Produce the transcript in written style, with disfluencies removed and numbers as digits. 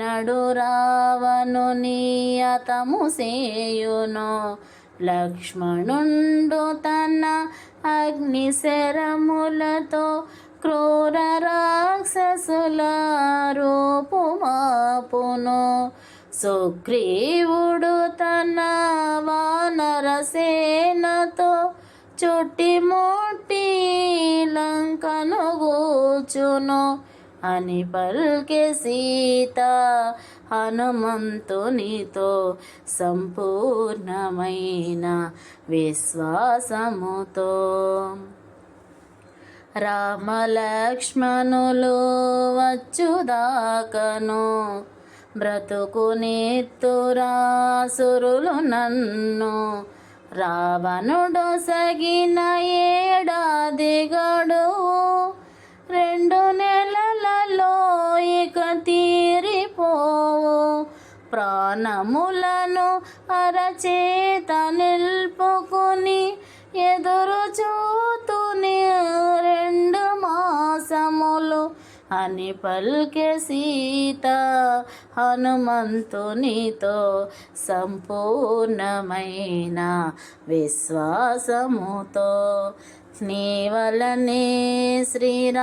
ఎన్నడు రావణుని అతము సేయును. లక్ష్మణుండు తన అగ్ని శరములతో క్రూర రాక్షసుల రూపుమాపును. సుగ్రీవుడు తన వానర సేనతో చుట్టిముట్టి లంకను గూర్చును అని పల్కె సీత హనుమంతునితో సంపూర్ణమైన విశ్వాసముతో. రామలక్ష్మణులు వచ్చుదాకను బ్రతుకునిత్తురాసురులు నన్ను. రావణుడు సగిన ఏడాది గడువు 2 నెలలలో ఇక తీరిపోవు. ప్రాణములను అరచేత నిల్పుకుని ఎదురు చూతుని 2 మాసములు అని పల్కె సీత హనుమంతునితో సంపూర్ణమైన విశ్వాసముతో. నీ వలనే శ్రీరామచంద్రుడు